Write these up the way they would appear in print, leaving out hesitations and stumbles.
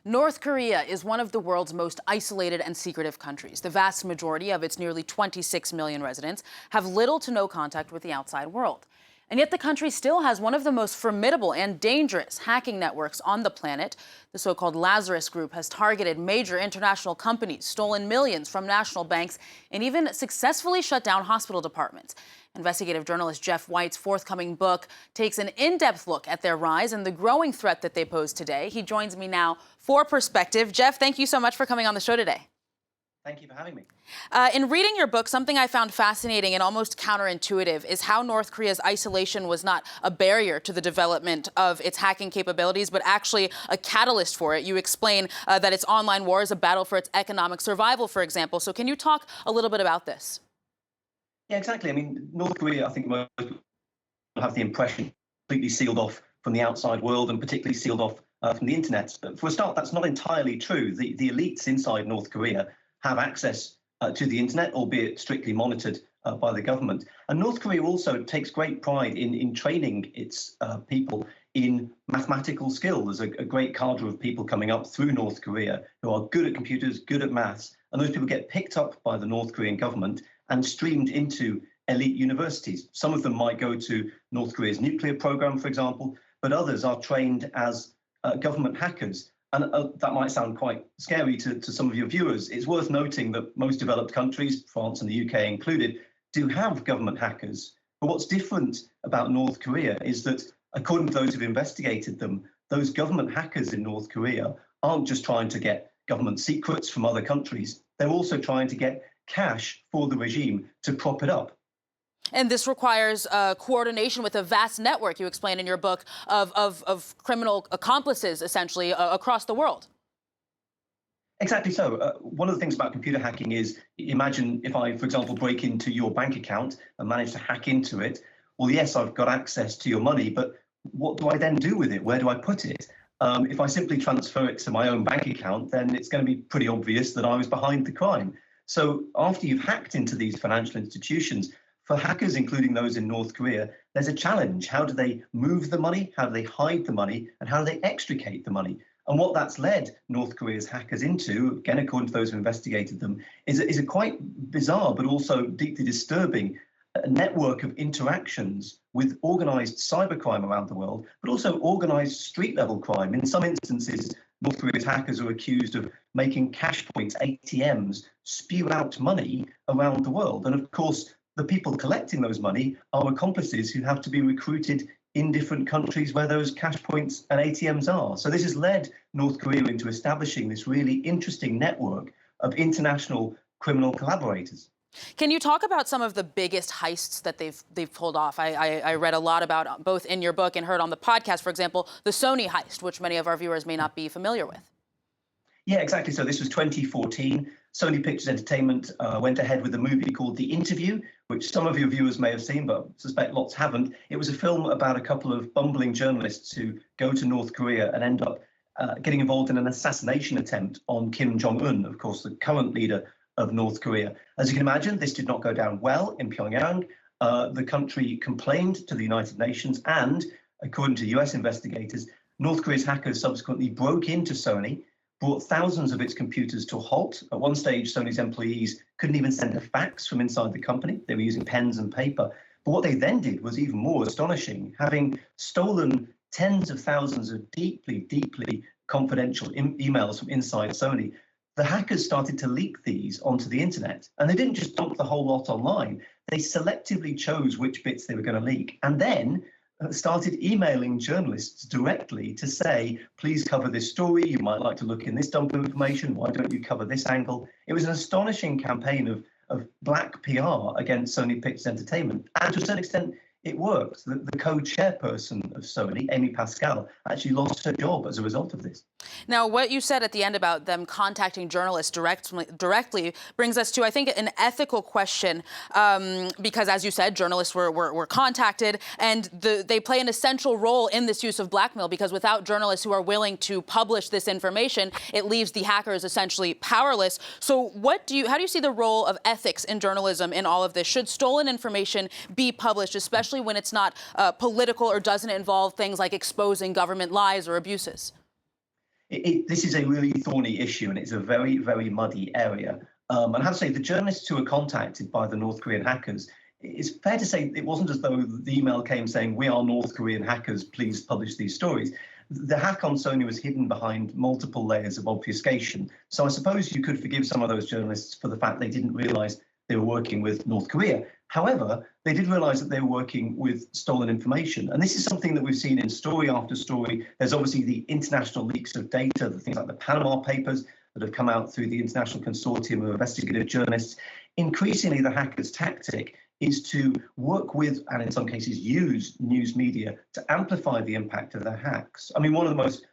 North Korea is one of the world's most isolated and secretive countries. The vast majority of its nearly 26 million residents have little to no contact with the outside world. And yet the country still has one of the most formidable and dangerous hacking networks on the planet. The so-called Lazarus group has targeted major international companies, stolen millions from national banks, and even successfully shut down hospital departments. Investigative journalist Geoff White's forthcoming book takes an in-depth look at their rise and the growing threat that they pose today. He joins me now for Perspective. Geoff, thank you so much for coming on the show today. Thank you for having me. In reading your book, something I found fascinating and almost counterintuitive is how North Korea's isolation was not a barrier to the development of its hacking capabilities, but actually a catalyst for it. You explain that its online war is a battle for its economic survival, for example. So can you talk a little bit about this? Yeah, exactly. I mean, North Korea, I think most people have the impression, completely sealed off from the outside world and particularly sealed off from the internet. But for a start, that's not entirely true. The elites inside North Korea have access to the internet, albeit strictly monitored by the government. And North Korea also takes great pride in training its people in mathematical skills. There's a great cadre of people coming up through North Korea who are good at computers, good at maths, and those people get picked up by the North Korean government and streamed into elite universities. Some of them might go to North Korea's nuclear program, for example, but others are trained as government hackers. And that might sound quite scary to some of your viewers. It's worth noting that most developed countries, France and the UK included, do have government hackers. But what's different about North Korea is that, according to those who've investigated them, those government hackers in North Korea aren't just trying to get government secrets from other countries. They're also trying to get cash for the regime to prop it up. And this requires coordination with a vast network, you explain in your book, of criminal accomplices, essentially, across the world. Exactly so. One of the things about computer hacking is, imagine if I, for example, break into your bank account and manage to hack into it. Well, yes, I've got access to your money, but what do I then do with it? Where do I put it? If I simply transfer it to my own bank account, then it's going to be pretty obvious that I was behind the crime. So after you've hacked into these financial institutions, for hackers, including those in North Korea, there's a challenge. How do they move the money? How do they hide the money? And how do they extricate the money? And what that's led North Korea's hackers into, again, according to those who investigated them, is a quite bizarre but also deeply disturbing network of interactions with organized cybercrime around the world, but also organized street-level crime. In some instances, North Korea's hackers are accused of making cash points, ATMs, spew out money around the world. And of course, the people collecting those money are accomplices who have to be recruited in different countries where those cash points and ATMs are. So this has led North Korea into establishing this really interesting network of international criminal collaborators. Can you talk about some of the biggest heists that they've pulled off? I read a lot about, both in your book and heard on the podcast, for example, the Sony heist, which many of our viewers may not be familiar with. Yeah, exactly. So this was 2014. Sony Pictures Entertainment went ahead with a movie called The Interview, which some of your viewers may have seen, but I suspect lots haven't. It was a film about a couple of bumbling journalists who go to North Korea and end up getting involved in an assassination attempt on Kim Jong-un, of course, the current leader of North Korea. As you can imagine, this did not go down well in Pyongyang. The country complained to the United Nations, and according to US investigators, North Korea's hackers subsequently broke into Sony, brought thousands of its computers to a halt. At one stage, Sony's employees couldn't even send a fax from inside the company. They were using pens and paper. But what they then did was even more astonishing. Having stolen tens of thousands of deeply, deeply confidential emails from inside Sony, the hackers started to leak these onto the internet. And they didn't just dump the whole lot online. They selectively chose which bits they were going to leak, and then started emailing journalists directly to say, please cover this story. You might like to look in this dump of information. Why don't you cover this angle? It was an astonishing campaign of black PR against Sony Pictures Entertainment. And to a certain extent, it worked. The co-chairperson of Sony, Amy Pascal, actually lost her job as a result of this. Now, what you said at the end about them contacting journalists directly brings us to, I think, an ethical question, because, as you said, journalists were contacted, and they play an essential role in this use of blackmail, because without journalists who are willing to publish this information, it leaves the hackers essentially powerless. So how do you see the role of ethics in journalism in all of this? Should stolen information be published, especially when it's not political or doesn't involve things like exposing government lies or abuses? This is a really thorny issue, and it's a very, very muddy area. And I have to say, the journalists who were contacted by the North Korean hackers, it's fair to say it wasn't as though the email came saying, "We are North Korean hackers, please publish these stories." The hack on Sony was hidden behind multiple layers of obfuscation. So I suppose you could forgive some of those journalists for the fact they didn't realize they were working with North Korea. However, they did realize that they were working with stolen information. And this is something that we've seen in story after story. There's obviously the international leaks of data, the things like the Panama Papers that have come out through the International Consortium of Investigative Journalists. Increasingly, the hackers' tactic is to work with, and in some cases use, news media to amplify the impact of their hacks. I mean, one of the most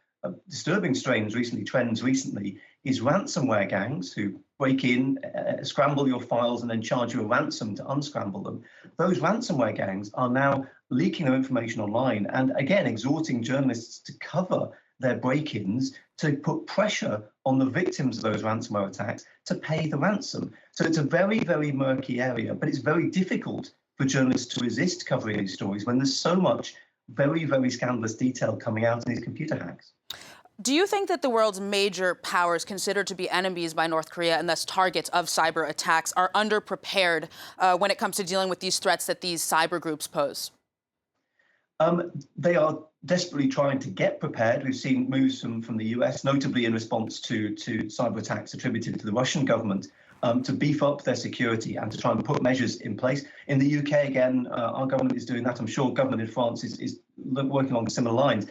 disturbing trends recently is ransomware gangs who break in, scramble your files, and then charge you a ransom to unscramble them. Those ransomware gangs are now leaking their information online and, again, exhorting journalists to cover their break-ins to put pressure on the victims of those ransomware attacks to pay the ransom. So it's a very, very murky area, but it's very difficult for journalists to resist covering these stories when there's so much very, very scandalous detail coming out in these computer hacks. Do you think that the world's major powers considered to be enemies by North Korea and thus targets of cyber attacks are underprepared when it comes to dealing with these threats that these cyber groups pose? They are desperately trying to get prepared. We've seen moves from the US, notably in response to cyber attacks attributed to the Russian government, to beef up their security and to try and put measures in place. In the UK, again, our government is doing that. I'm sure government in France is working along similar lines.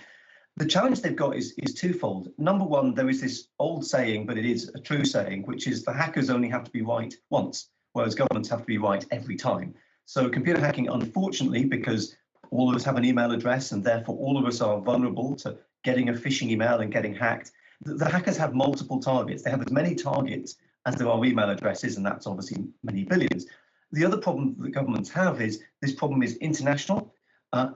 The challenge they've got is twofold. Number one, there is this old saying, but it is a true saying, which is the hackers only have to be right once, whereas governments have to be right every time. So computer hacking, unfortunately, because all of us have an email address and therefore all of us are vulnerable to getting a phishing email and getting hacked, the hackers have multiple targets. They have as many targets as there are email addresses, and that's obviously many billions. The other problem that governments have is this problem is international.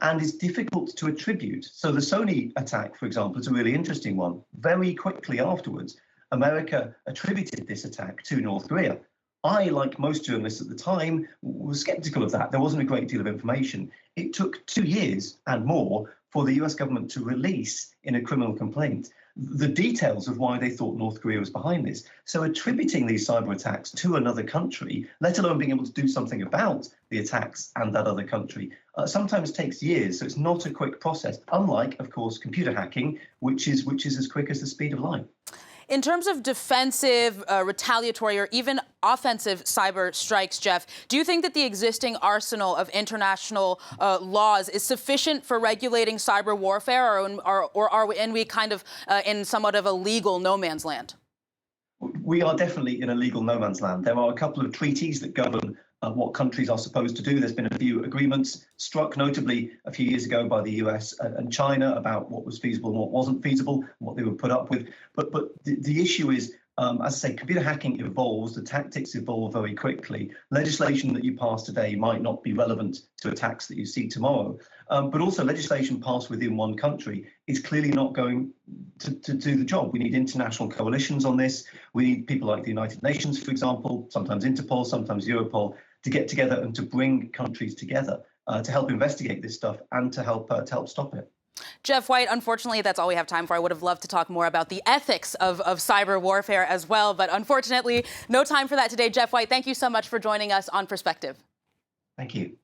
And is difficult to attribute. So the Sony attack, for example, is a really interesting one. Very quickly afterwards, America attributed this attack to North Korea. I, like most journalists at the time, was skeptical of that. There wasn't a great deal of information. It took 2 years and more for the US government to release in a criminal complaint the details of why they thought North Korea was behind this. So attributing these cyber attacks to another country, let alone being able to do something about the attacks and that other country, sometimes takes years. So it's not a quick process, unlike, of course, computer hacking, which is as quick as the speed of light. In terms of defensive, retaliatory, or even offensive cyber strikes, Geoff, do you think that the existing arsenal of international laws is sufficient for regulating cyber warfare, or are we kind of in somewhat of a legal no man's land? We are definitely in a legal no man's land. There are a couple of treaties that govern what countries are supposed to do. There's been a few agreements struck, notably a few years ago by the US and China, about what was feasible and what wasn't feasible, what they would put up with. But the issue is, as I say, computer hacking evolves, the tactics evolve very quickly. Legislation that you pass today might not be relevant to attacks that you see tomorrow. But also legislation passed within one country is clearly not going to do the job. We need international coalitions on this. We need people like the United Nations, for example, sometimes Interpol, sometimes Europol, to get together and to bring countries together to help investigate this stuff and to help stop it. Geoff White, unfortunately, that's all we have time for. I would have loved to talk more about the ethics of cyber warfare as well, but unfortunately, no time for that today. Geoff White, thank you so much for joining us on Perspective. Thank you.